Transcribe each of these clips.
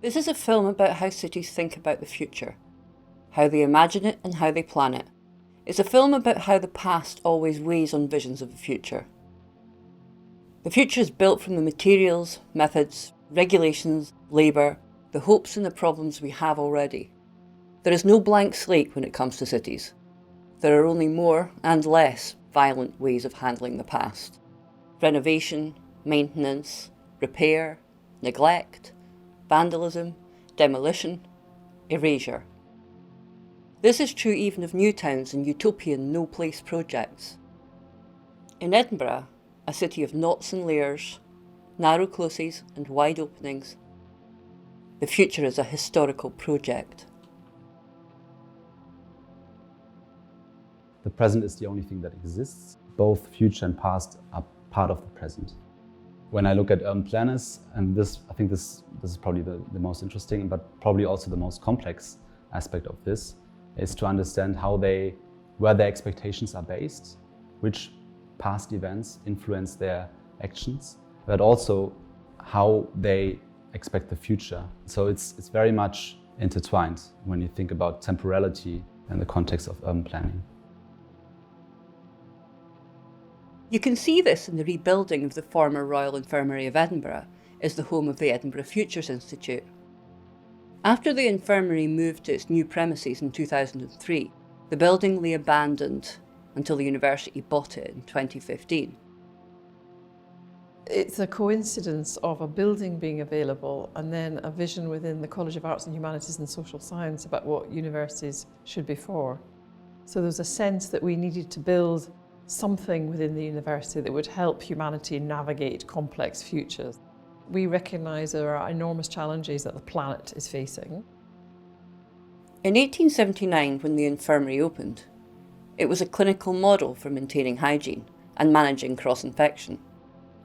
This is a film about how cities think about the future, how they imagine it and how they plan it. It's a film about how the past always weighs on visions of the future. The future is built from the materials, methods, regulations, labour, the hopes and the problems we have already. There is no blank slate when it comes to cities. There are only more and less violent ways of handling the past. Renovation, maintenance, repair, neglect, vandalism, demolition, erasure. This is true even of new towns and utopian no-place projects. In Edinburgh, a city of knots and layers, narrow closes and wide openings, the future is a historical project. The present is the only thing that exists. Both future and past are part of the present. When I look at urban planners, and I think this is probably the most interesting, but probably also the most complex aspect of this, is to understand where their expectations are based, which past events influence their actions, but also how they expect the future. So it's very much intertwined when you think about temporality in the context of urban planning. You can see this in the rebuilding of the former Royal Infirmary of Edinburgh as the home of the Edinburgh Futures Institute. After the infirmary moved to its new premises in 2003, the building lay abandoned until the university bought it in 2015. It's a coincidence of a building being available and then a vision within the College of Arts and Humanities and Social Science about what universities should be for. So there was a sense that we needed to build something within the university that would help humanity navigate complex futures. We recognise there are enormous challenges that the planet is facing. In 1879, when the infirmary opened, it was a clinical model for maintaining hygiene and managing cross-infection.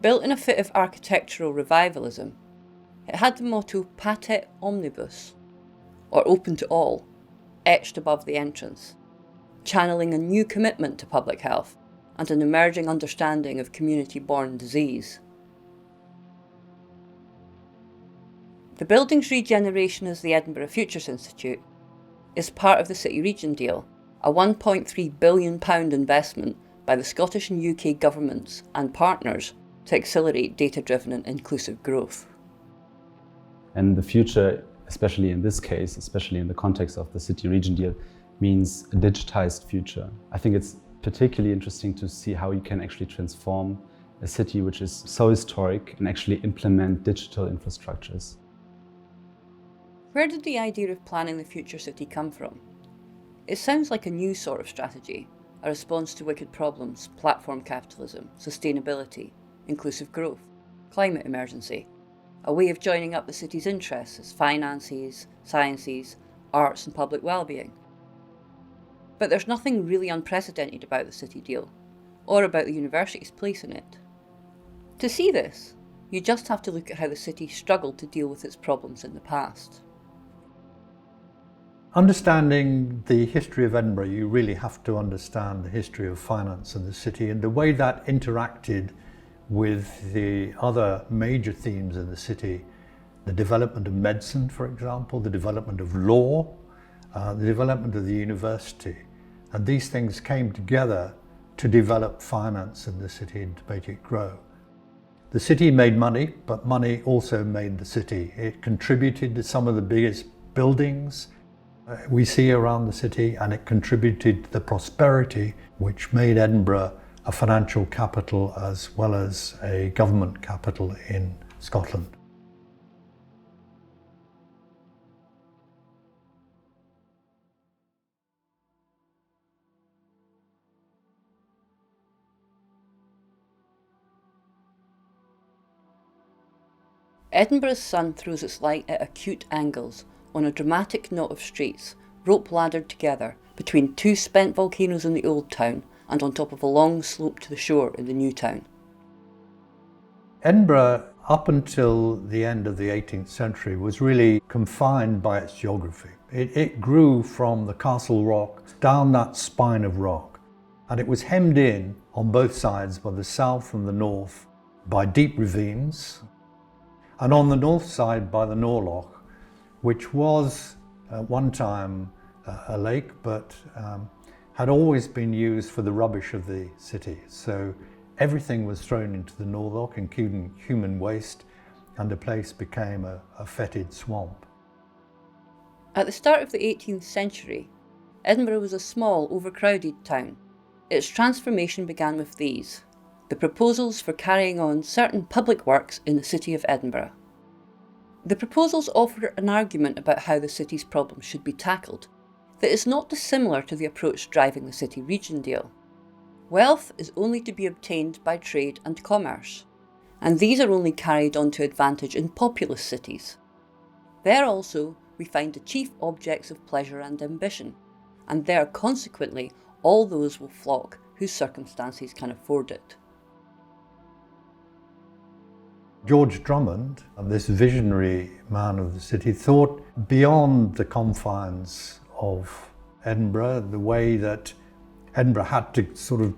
Built in a fit of architectural revivalism, it had the motto Patet Omnibus, or open to all, etched above the entrance, channeling a new commitment to public health and an emerging understanding of community-borne disease. The building's regeneration as the Edinburgh Futures Institute is part of the City Region deal, a £1.3 billion investment by the Scottish and UK governments and partners to accelerate data-driven and inclusive growth. And the future, especially in this case, especially in the context of the City Region deal, means a digitized future. I think it's particularly interesting to see how you can actually transform a city which is so historic and actually implement digital infrastructures. Where did the idea of planning the future city come from? It sounds like a new sort of strategy, a response to wicked problems, platform capitalism, sustainability, inclusive growth, climate emergency, a way of joining up the city's interests as finances, sciences, arts and public well-being. But there's nothing really unprecedented about the city deal, or about the university's place in it. To see this, you just have to look at how the city struggled to deal with its problems in the past. Understanding the history of Edinburgh, you really have to understand the history of finance in the city and the way that interacted with the other major themes in the city. The development of medicine, for example, the development of law, the development of the university. And these things came together to develop finance in the city and to make it grow. The city made money, but money also made the city. It contributed to some of the biggest buildings we see around the city, and it contributed to the prosperity which made Edinburgh a financial capital as well as a government capital in Scotland. Edinburgh's sun throws its light at acute angles on a dramatic knot of streets, rope-laddered together between two spent volcanoes in the old town and on top of a long slope to the shore in the new town. Edinburgh, up until the end of the 18th century, was really confined by its geography. It grew from the Castle Rock down that spine of rock, and it was hemmed in on both sides, by the south and the north, by deep ravines, and on the north side by the Norloch, which was at one time a lake, but had always been used for the rubbish of the city. So everything was thrown into the Norloch, including human waste, and the place became a fetid swamp. At the start of the 18th century, Edinburgh was a small, overcrowded town. Its transformation began with these: the proposals for carrying on certain public works in the city of Edinburgh. The proposals offer an argument about how the city's problems should be tackled that is not dissimilar to the approach driving the City Region deal. Wealth is only to be obtained by trade and commerce, and these are only carried on to advantage in populous cities. There also we find the chief objects of pleasure and ambition, and there consequently all those will flock whose circumstances can afford it. George Drummond, this visionary man of the city, thought beyond the confines of Edinburgh, the way that Edinburgh had to sort of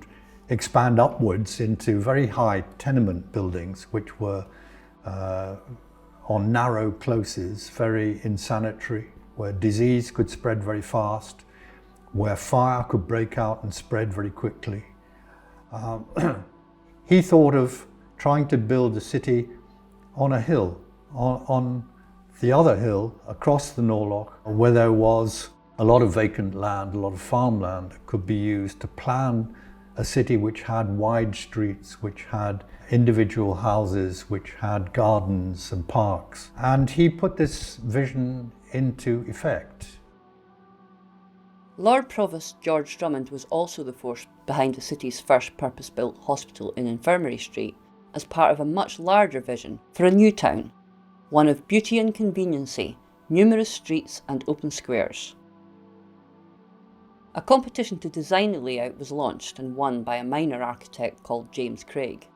expand upwards into very high tenement buildings, which were on narrow closes, very insanitary, where disease could spread very fast, where fire could break out and spread very quickly. He thought of trying to build a city on a hill, on the other hill across the Norloch, where there was a lot of vacant land, a lot of farmland that could be used to plan a city which had wide streets, which had individual houses, which had gardens and parks. And he put this vision into effect. Lord Provost George Drummond was also the force behind the city's first purpose-built hospital in Infirmary Street, as part of a much larger vision for a new town, one of beauty and conveniency, numerous streets and open squares. A competition to design the layout was launched and won by a minor architect called James Craig.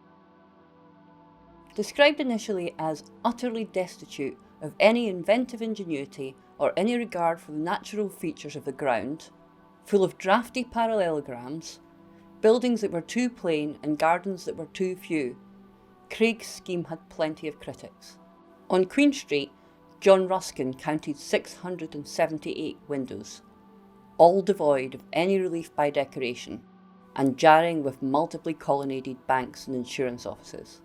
Described initially as utterly destitute of any inventive ingenuity or any regard for the natural features of the ground, full of drafty parallelograms, buildings that were too plain and gardens that were too few, Craig's scheme had plenty of critics. On Queen Street, John Ruskin counted 678 windows, all devoid of any relief by decoration, and jarring with multiply colonnaded banks and insurance offices.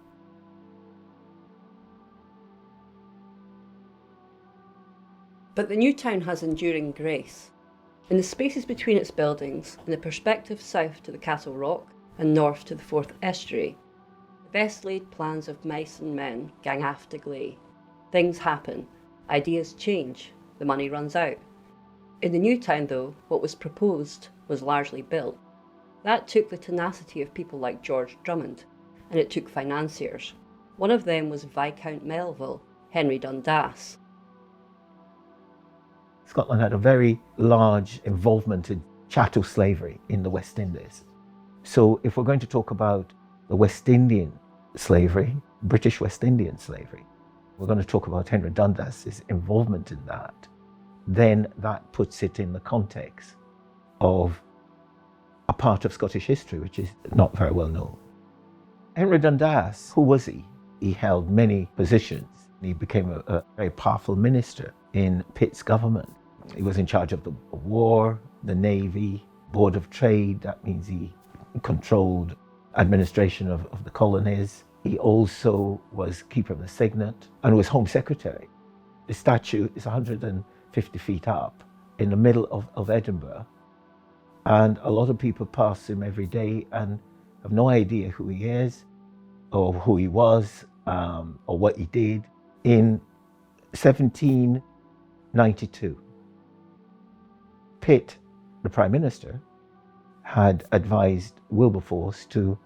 But the new town has enduring grace. In the spaces between its buildings, in the perspective south to the Castle Rock and north to the Forth Estuary, the best laid plans of mice and men gang aft agley. Things happen, ideas change, the money runs out. In the new town though, what was proposed was largely built. That took the tenacity of people like George Drummond, and it took financiers. One of them was Viscount Melville, Henry Dundas. Scotland had a very large involvement in chattel slavery in the West Indies. So if we're going to talk about the West Indian slavery, British West Indian slavery, we're going to talk about Henry Dundas's involvement in that, then that puts it in the context of a part of Scottish history which is not very well known. Henry Dundas, who was he? He held many positions. He became a very powerful minister in Pitt's government. He was in charge of the war, the navy, board of trade. That means he controlled administration of the colonies. He also was keeper of the signet and was home secretary. The statue is 150 feet up in the middle of Edinburgh. And a lot of people pass him every day and have no idea who he is or who he was or what he did. In 1792, Pitt, the Prime Minister, had advised Wilberforce to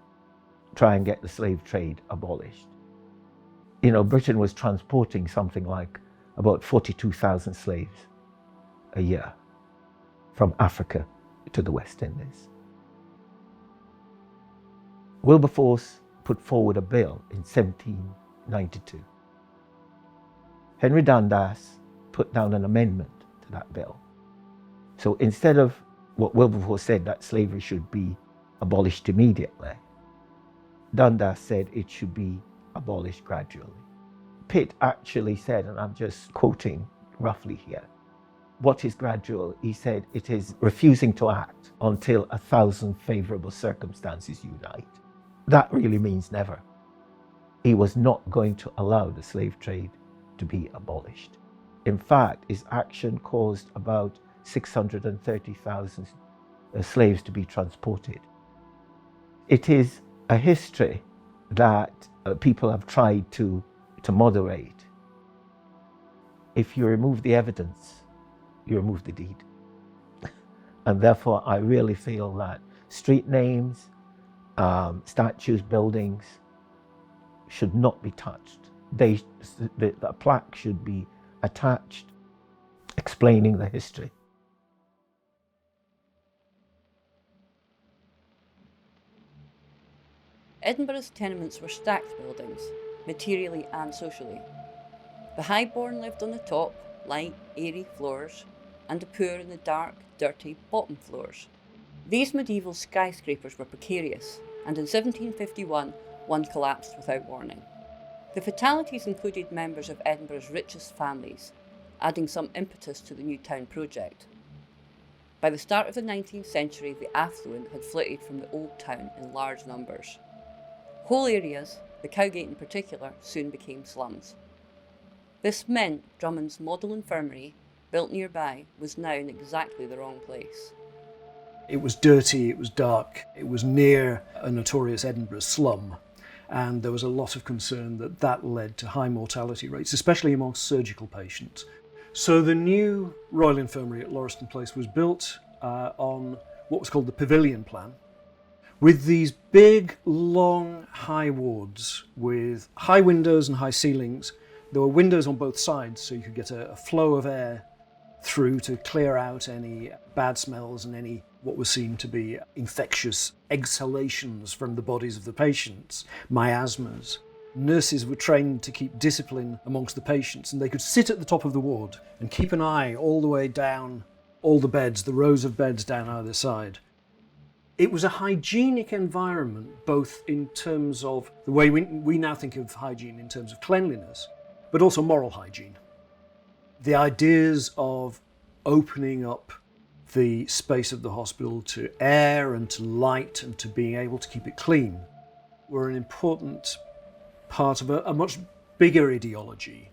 try and get the slave trade abolished. You know, Britain was transporting something like about 42,000 slaves a year from Africa to the West Indies. Wilberforce put forward a bill in 1792. Henry Dundas put down an amendment to that bill. So instead of what Wilberforce said, that slavery should be abolished immediately, Dundas said it should be abolished gradually. Pitt actually said, and I'm just quoting roughly here. What is gradual? He said it is refusing to act until 1,000 favourable circumstances unite. That really means never. He was not going to allow the slave trade to be abolished. In fact, his action caused about 630,000 slaves to be transported. It is a history that people have tried to moderate. If you remove the evidence, you remove the deed. And therefore, I really feel that street names, statues, buildings should not be touched. The plaque should be attached, explaining the history. Edinburgh's tenements were stacked buildings, materially and socially. The highborn lived on the top, light, airy floors, and the poor in the dark, dirty bottom floors. These medieval skyscrapers were precarious, and in 1751 one collapsed without warning. The fatalities included members of Edinburgh's richest families, adding some impetus to the new town project. By the start of the 19th century, the affluent had flitted from the old town in large numbers. Whole areas, the Cowgate in particular, soon became slums. This meant Drummond's model infirmary, built nearby, was now in exactly the wrong place. It was dirty, it was dark, it was near a notorious Edinburgh slum, and there was a lot of concern that that led to high mortality rates, especially amongst surgical patients. So the new Royal Infirmary at Lauriston Place was built on what was called the Pavilion Plan, with these big, long, high wards with high windows and high ceilings. There were windows on both sides, so you could get a flow of air through to clear out any bad smells and any what was seen to be infectious exhalations from the bodies of the patients, miasmas. Nurses were trained to keep discipline amongst the patients, and they could sit at the top of the ward and keep an eye all the way down all the beds, the rows of beds down either side. It was a hygienic environment, both in terms of the way we now think of hygiene in terms of cleanliness, but also moral hygiene. The ideas of opening up the space of the hospital to air and to light and to being able to keep it clean were an important part of a much bigger ideology.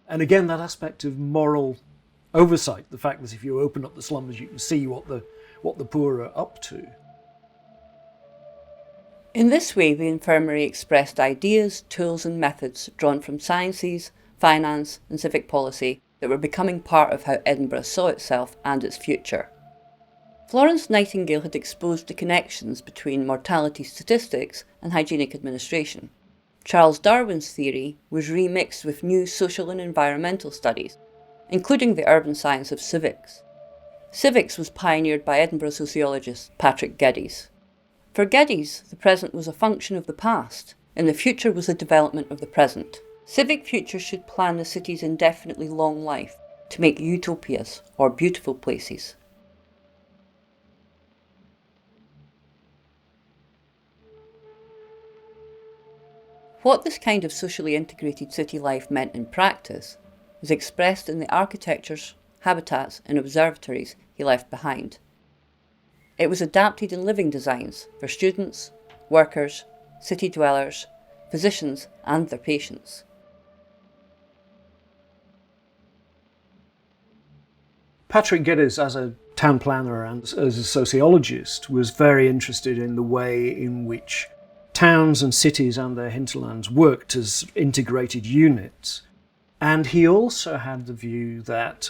And again, that aspect of moral oversight, the fact that if you open up the slums, you can see what the poor are up to. In this way, the infirmary expressed ideas, tools and methods drawn from sciences, finance and civic policy that were becoming part of how Edinburgh saw itself and its future. Florence Nightingale had exposed the connections between mortality statistics and hygienic administration. Charles Darwin's theory was remixed with new social and environmental studies, including the urban science of civics. Civics was pioneered by Edinburgh sociologist Patrick Geddes. For Geddes, the present was a function of the past, and the future was a development of the present. Civic futures should plan the city's indefinitely long life to make utopias or beautiful places. What this kind of socially integrated city life meant in practice was expressed in the architectures, habitats and observatories he left behind. It was adapted in living designs for students, workers, city dwellers, physicians and their patients. Patrick Geddes, as a town planner and as a sociologist, was very interested in the way in which towns and cities and their hinterlands worked as integrated units. And he also had the view that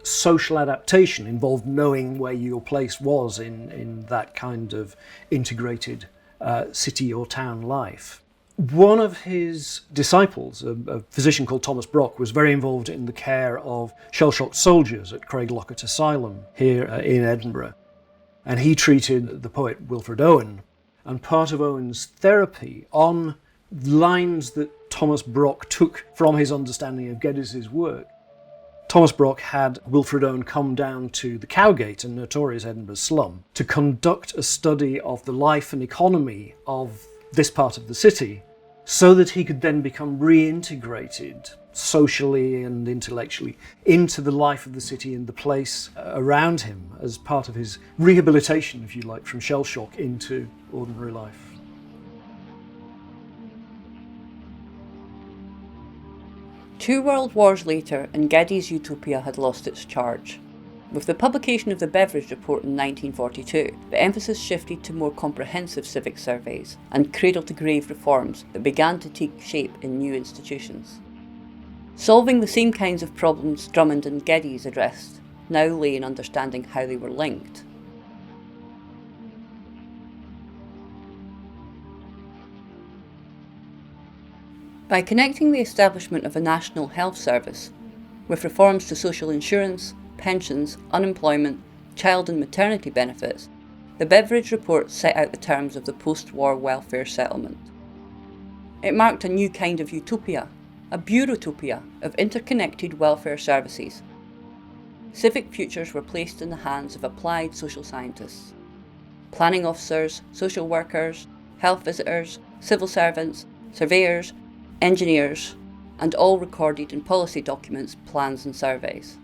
social adaptation involved knowing where your place was in that kind of integrated city or town life. One of his disciples, a physician called Thomas Brock, was very involved in the care of shell-shocked soldiers at Craiglockett Asylum here in Edinburgh. And he treated the poet Wilfred Owen. And part of Owen's therapy, on lines that Thomas Brock took from his understanding of Geddes' work, Thomas Brock had Wilfred Owen come down to the Cowgate, a notorious Edinburgh slum, to conduct a study of the life and economy of this part of the city, so that he could then become reintegrated socially and intellectually into the life of the city and the place around him as part of his rehabilitation, if you like, from shell shock into ordinary life. Two world wars later, and Geddes' utopia had lost its charge. With the publication of the Beveridge Report in 1942, the emphasis shifted to more comprehensive civic surveys and cradle-to-grave reforms that began to take shape in new institutions. Solving the same kinds of problems Drummond and Geddes addressed now lay in understanding how they were linked. By connecting the establishment of a national health service with reforms to social insurance, pensions, unemployment, child and maternity benefits, the Beveridge Report set out the terms of the post-war welfare settlement. It marked a new kind of utopia, a bureautopia of interconnected welfare services. Civic futures were placed in the hands of applied social scientists. Planning officers, social workers, health visitors, civil servants, surveyors, engineers, and all recorded in policy documents, plans and surveys.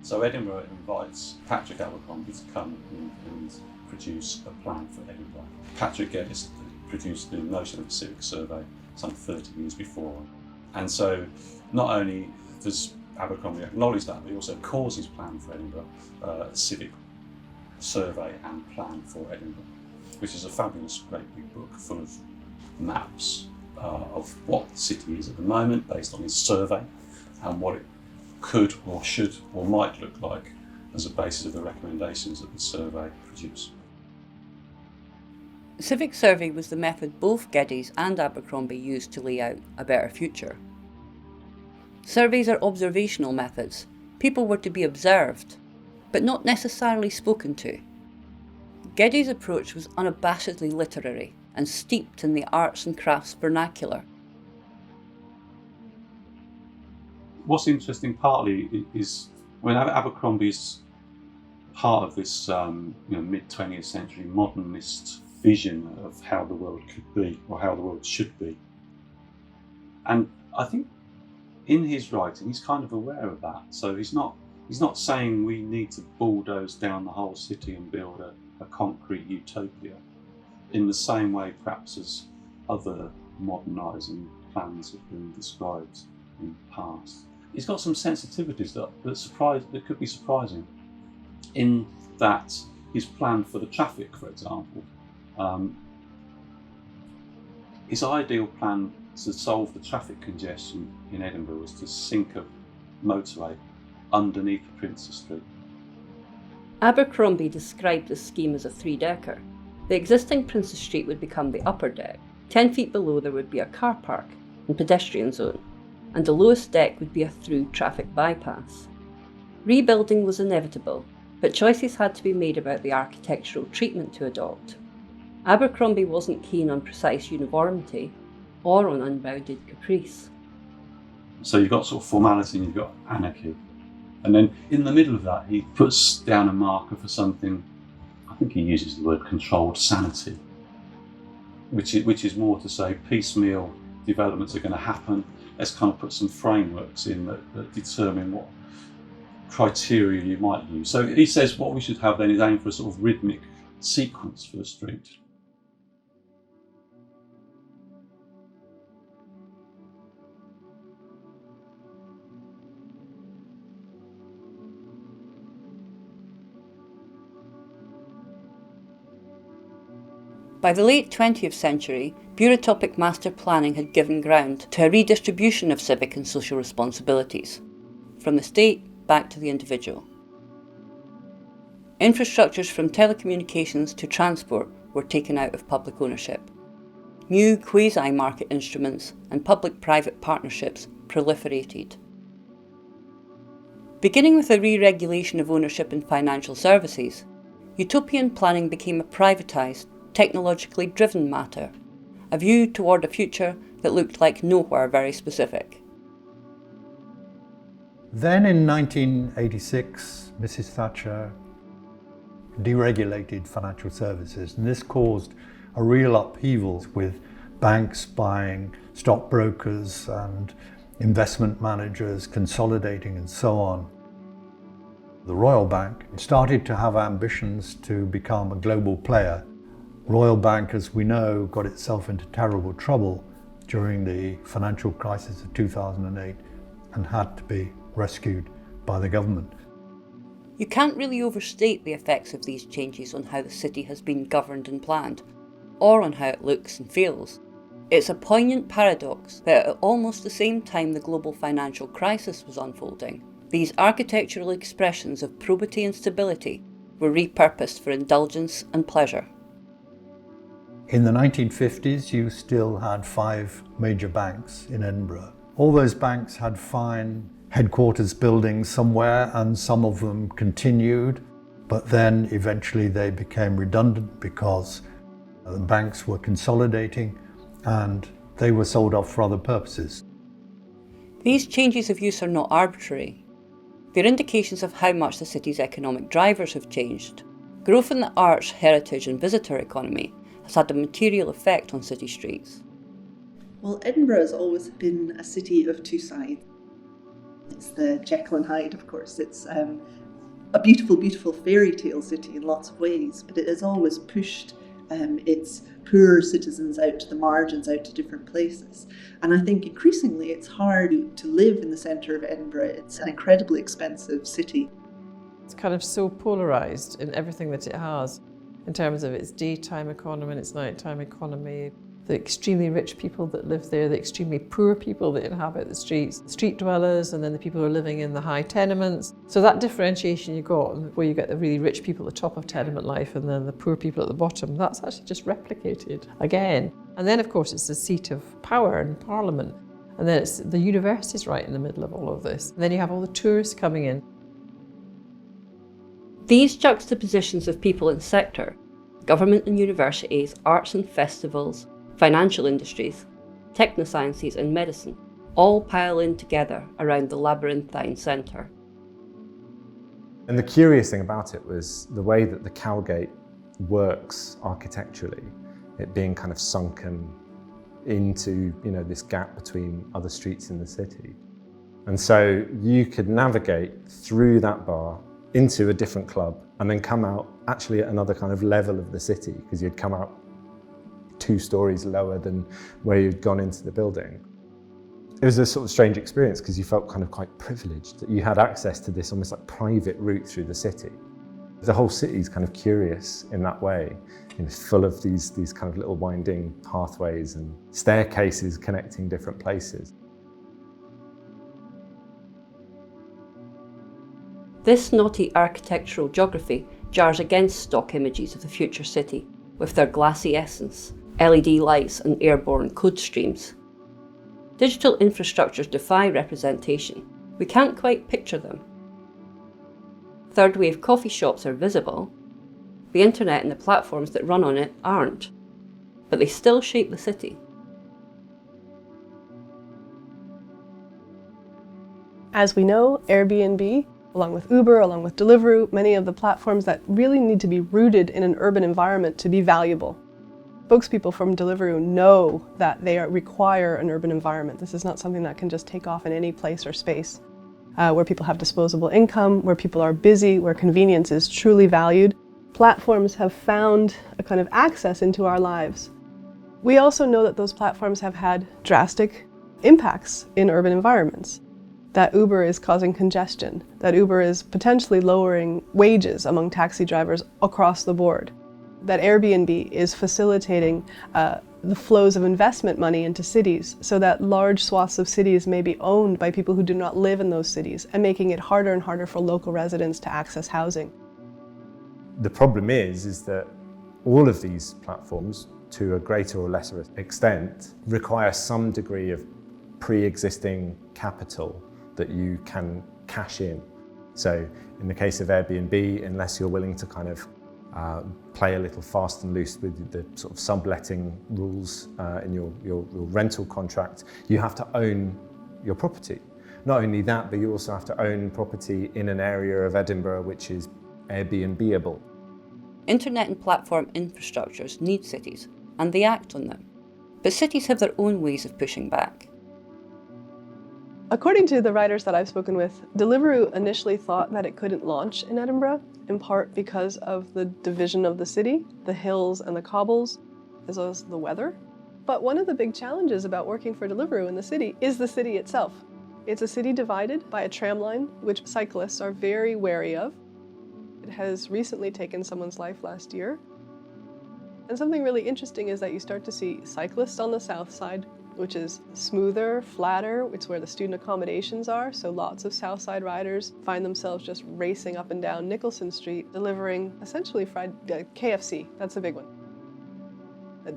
So Edinburgh invites Patrick Abercrombie to come and produce a plan for Edinburgh. Patrick Geddes produced the notion of a civic survey some 30 years before. And so not only does Abercrombie acknowledge that, but he also calls his plan for Edinburgh a civic survey and plan for Edinburgh, which is a fabulous, great big book full of maps of what the city is at the moment based on his survey and what it could or should or might look like as a basis of the recommendations that the survey produced. The civic survey was the method both Geddes and Abercrombie used to lay out a better future. Surveys are observational methods. People were to be observed, but not necessarily spoken to. Geddes' approach was unabashedly literary and steeped in the arts and crafts vernacular. What's interesting partly is when Abercrombie's part of this mid-20th century modernist vision of how the world could be or how the world should be. And I think in his writing he's kind of aware of that. So he's not saying we need to bulldoze down the whole city and build a concrete utopia in the same way perhaps as other modernising plans have been described in the past. He's got some sensitivities that could be surprising, in that his plan for the traffic, for example, his ideal plan to solve the traffic congestion in Edinburgh was to sink a motorway underneath Princes Street. Abercrombie described this scheme as a three-decker. The existing Princes Street would become the upper deck. 10 feet below there would be a car park and pedestrian zone, and the lowest deck would be a through traffic bypass. Rebuilding was inevitable, but choices had to be made about the architectural treatment to adopt. Abercrombie wasn't keen on precise uniformity or on unbounded caprice. So you've got sort of formality and you've got anarchy. And then in the middle of that, he puts down a marker for something, I think he uses the word controlled sanity, which is more to say piecemeal developments are going to happen. Let's kind of put some frameworks in that determine what criteria you might use. So he says what we should have then is aim for a sort of rhythmic sequence for the street. By the late 20th century, bureautopic master planning had given ground to a redistribution of civic and social responsibilities, from the state back to the individual. Infrastructures from telecommunications to transport were taken out of public ownership. New quasi-market instruments and public-private partnerships proliferated. Beginning with a re-regulation of ownership in financial services, utopian planning became a privatised, technologically driven matter, a view toward a future that looked like nowhere very specific. Then in 1986, Mrs. Thatcher deregulated financial services, and this caused a real upheaval with banks buying stockbrokers and investment managers consolidating and so on. The Royal Bank started to have ambitions to become a global player. Royal Bank, as we know, got itself into terrible trouble during the financial crisis of 2008 and had to be rescued by the government. You can't really overstate the effects of these changes on how the city has been governed and planned, or on how it looks and feels. It's a poignant paradox that at almost the same time the global financial crisis was unfolding, these architectural expressions of probity and stability were repurposed for indulgence and pleasure. In the 1950s, you still had 5 major banks in Edinburgh. All those banks had fine headquarters buildings somewhere, and some of them continued, but then eventually they became redundant because the banks were consolidating and they were sold off for other purposes. These changes of use are not arbitrary. They're indications of how much the city's economic drivers have changed. Growth in the arts, heritage and visitor economy has had a material effect on city streets. Well, Edinburgh has always been a city of two sides. It's the Jekyll and Hyde, of course. It's a beautiful, beautiful fairy tale city in lots of ways, but it has always pushed its poorer citizens out to the margins, out to different places. And I think increasingly it's hard to live in the centre of Edinburgh. It's an incredibly expensive city. It's kind of so polarised in everything that it has, in terms of its daytime economy and its nighttime economy, the extremely rich people that live there, the extremely poor people that inhabit the streets, street dwellers, and then the people who are living in the high tenements. So that differentiation you got, where you get the really rich people at the top of tenement life and then the poor people at the bottom, that's actually just replicated again. And then of course it's the seat of power in Parliament. And then it's the university's right in the middle of all of this. And then you have all the tourists coming in. These juxtapositions of people and sector, government and universities, arts and festivals, financial industries, technosciences and medicine, all pile in together around the labyrinthine centre. And the curious thing about it was the way that the Cowgate works architecturally, it being kind of sunken into, this gap between other streets in the city. And so you could navigate through that bar into a different club and then come out actually at another kind of level of the city, because you'd come out 2 stories lower than where you'd gone into the building. It was a sort of strange experience because you felt kind of quite privileged that you had access to this almost like private route through the city. The whole city's kind of curious in that way, full of these kind of little winding pathways and staircases connecting different places. This naughty architectural geography jars against stock images of the future city, with their glassy essence, LED lights and airborne code streams. Digital infrastructures defy representation. We can't quite picture them. Third wave coffee shops are visible. The internet and the platforms that run on it aren't, but they still shape the city. As we know, Airbnb, along with Uber, along with Deliveroo, many of the platforms that really need to be rooted in an urban environment to be valuable. Spokespeople from Deliveroo know that they require an urban environment. This is not something that can just take off in any place or space where people have disposable income, where people are busy, where convenience is truly valued. Platforms have found a kind of access into our lives. We also know that those platforms have had drastic impacts in urban environments. That Uber is causing congestion, that Uber is potentially lowering wages among taxi drivers across the board, that Airbnb is facilitating the flows of investment money into cities so that large swaths of cities may be owned by people who do not live in those cities and making it harder and harder for local residents to access housing. The problem is that all of these platforms, to a greater or lesser extent, require some degree of pre-existing capital that you can cash in. So in the case of Airbnb, unless you're willing to kind of play a little fast and loose with the sort of subletting rules in your rental contract, you have to own your property. Not only that, but you also have to own property in an area of Edinburgh which is Airbnb-able. Internet and platform infrastructures need cities, and they act on them. But cities have their own ways of pushing back. According to the writers that I've spoken with, Deliveroo initially thought that it couldn't launch in Edinburgh, in part because of the division of the city, the hills and the cobbles, as well as the weather. But one of the big challenges about working for Deliveroo in the city is the city itself. It's a city divided by a tram line, which cyclists are very wary of. It has recently taken someone's life last year. And something really interesting is that you start to see cyclists on the south side, which is smoother, flatter. It's where the student accommodations are, so lots of south side riders find themselves just racing up and down Nicholson Street, delivering essentially fried KFC, that's a big one.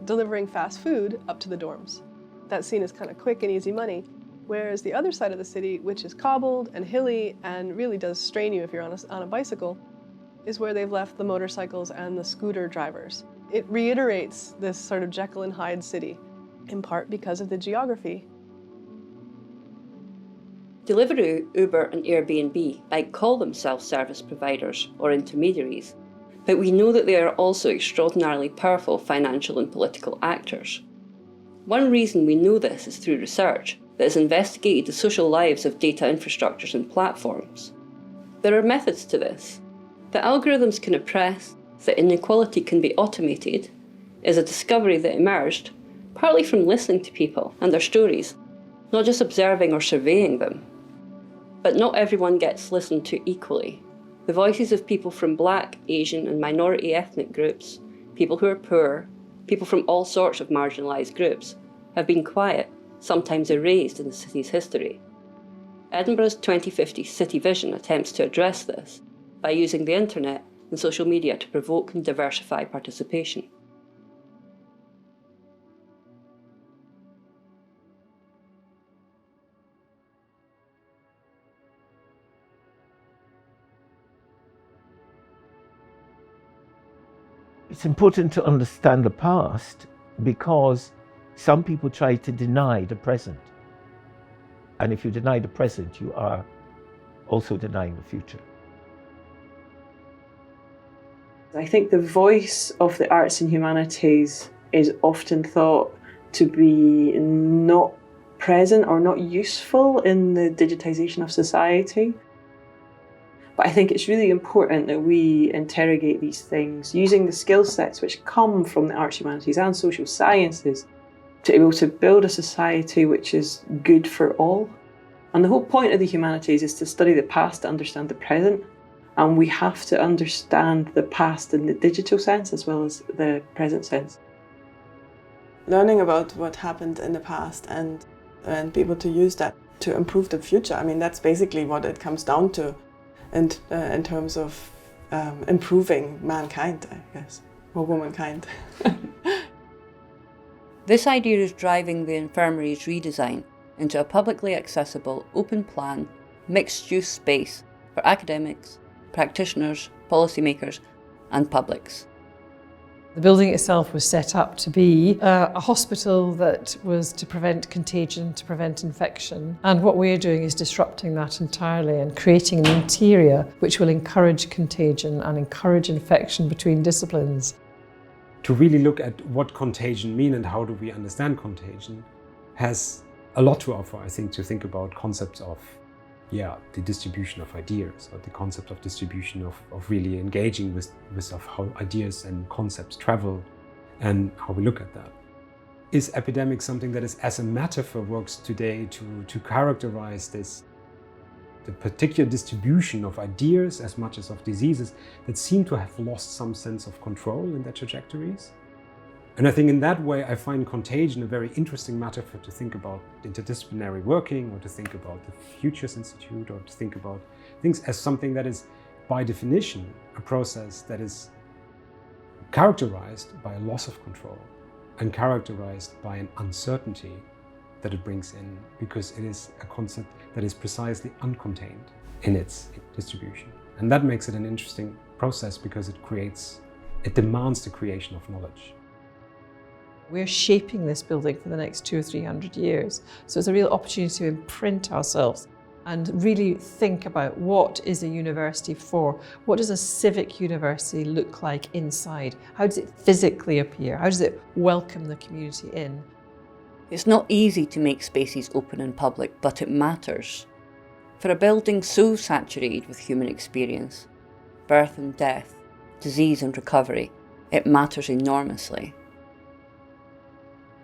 Delivering fast food up to the dorms. That's seen as kind of quick and easy money. Whereas the other side of the city, which is cobbled and hilly and really does strain you if you're on a bicycle, is where they've left the motorcycles and the scooter drivers. It reiterates this sort of Jekyll and Hyde city, in part because of the geography. Deliveroo, Uber and Airbnb might call themselves service providers or intermediaries, but we know that they are also extraordinarily powerful financial and political actors. One reason we know this is through research that has investigated the social lives of data infrastructures and platforms. There are methods to this. That algorithms can oppress, that inequality can be automated, is a discovery that emerged partly from listening to people and their stories, not just observing or surveying them. But not everyone gets listened to equally. The voices of people from Black, Asian and minority ethnic groups, people who are poor, people from all sorts of marginalised groups, have been quiet, sometimes erased in the city's history. Edinburgh's 2050 City Vision attempts to address this by using the internet and social media to provoke and diversify participation. It's important to understand the past because some people try to deny the present. And if you deny the present, you are also denying the future. I think the voice of the arts and humanities is often thought to be not present or not useful in the digitisation of society. But I think it's really important that we interrogate these things using the skill sets which come from the arts, humanities and social sciences to be able to build a society which is good for all. And the whole point of the humanities is to study the past to understand the present. And we have to understand the past in the digital sense as well as the present sense. Learning about what happened in the past and be able to use that to improve the future. I mean, that's basically what it comes down to in terms of improving mankind, I guess, or womankind. This idea is driving the infirmary's redesign into a publicly accessible, open-plan, mixed-use space for academics, practitioners, policymakers and publics. The building itself was set up to be a hospital that was to prevent contagion, to prevent infection. And what we're doing is disrupting that entirely and creating an interior which will encourage contagion and encourage infection between disciplines. To really look at what contagion means and how do we understand contagion has a lot to offer, I think, to think about concepts of the distribution of ideas, or the concept of distribution of really engaging with how ideas and concepts travel and how we look at that. Is epidemic something that is as a metaphor works today to characterize the particular distribution of ideas as much as of diseases that seem to have lost some sense of control in their trajectories? And I think in that way, I find contagion a very interesting metaphor to think about interdisciplinary working, or to think about the Futures Institute, or to think about things as something that is, by definition, a process that is characterized by a loss of control and characterized by an uncertainty that it brings in, because it is a concept that is precisely uncontained in its distribution. And that makes it an interesting process because it demands the creation of knowledge. We're shaping this building for the next 200 or 300 years. So it's a real opportunity to imprint ourselves and really think about what is a university for? What does a civic university look like inside? How does it physically appear? How does it welcome the community in? It's not easy to make spaces open and public, but it matters. For a building so saturated with human experience, birth and death, disease and recovery, it matters enormously.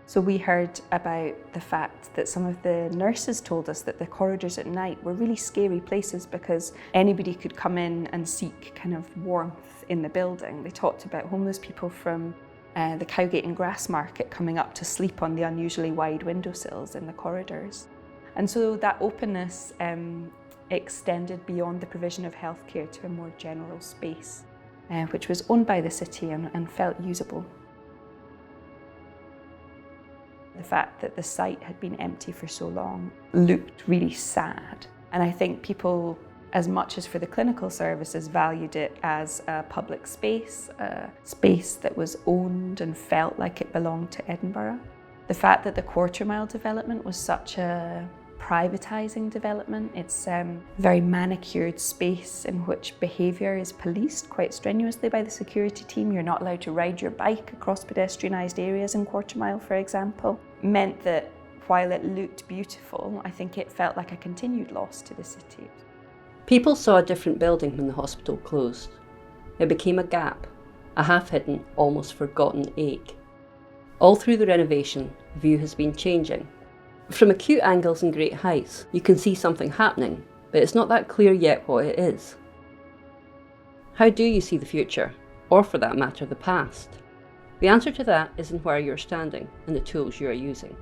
So we heard about the fact that some of the nurses told us that the corridors at night were really scary places because anybody could come in and seek kind of warmth in the building. They talked about homeless people from the Cowgate and Grassmarket coming up to sleep on the unusually wide windowsills in the corridors. And so that openness extended beyond the provision of healthcare to a more general space, which was owned by the city and felt usable. The fact that the site had been empty for so long looked really sad. And I think people, as much as for the clinical services, valued it as a public space, a space that was owned and felt like it belonged to Edinburgh. The fact that the quarter mile development was such a privatising development. It's a very manicured space in which behaviour is policed quite strenuously by the security team. You're not allowed to ride your bike across pedestrianised areas in Quarter Mile, for example. Meant that while it looked beautiful, I think it felt like a continued loss to the city. People saw a different building when the hospital closed. It became a gap, a half-hidden, almost forgotten ache. All through the renovation, the view has been changing. From acute angles and great heights, you can see something happening, but it's not that clear yet what it is. How do you see the future, or for that matter, the past? The answer to that is in where you're standing and the tools you are using.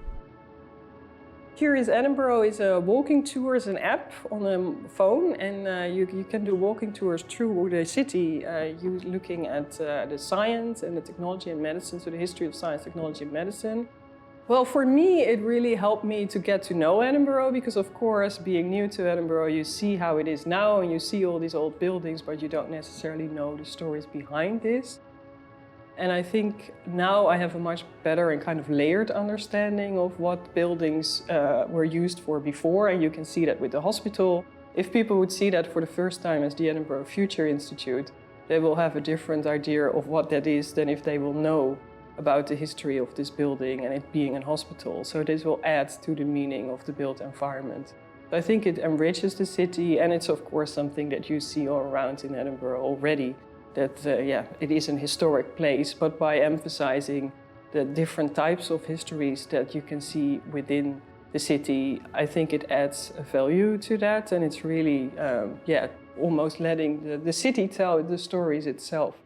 Curious Edinburgh is a walking tours an app on a phone, and you can do walking tours through the city, you looking at the science and the technology and medicine, so the history of science, technology and medicine. Well, for me, it really helped me to get to know Edinburgh because, of course, being new to Edinburgh, you see how it is now and you see all these old buildings, but you don't necessarily know the stories behind this. And I think now I have a much better and kind of layered understanding of what buildings were used for before, and you can see that with the hospital. If people would see that for the first time as the Edinburgh Futures Institute, they will have a different idea of what that is than if they will know about the history of this building and it being a hospital. So this will add to the meaning of the built environment. I think it enriches the city, and it's of course something that you see all around in Edinburgh already, that it is an historic place, but by emphasizing the different types of histories that you can see within the city, I think it adds a value to that, and it's really, almost letting the city tell the stories itself.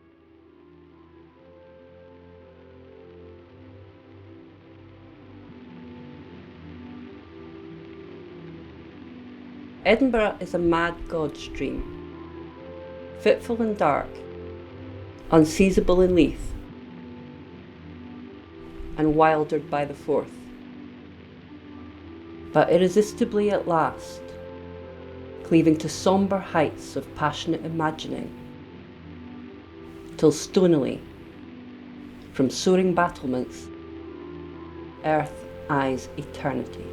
Edinburgh is a mad God's dream, fitful and dark, unseizable in Leith, and wildered by the Forth, but irresistibly at last, cleaving to sombre heights of passionate imagining, till stonily, from soaring battlements, earth eyes eternity.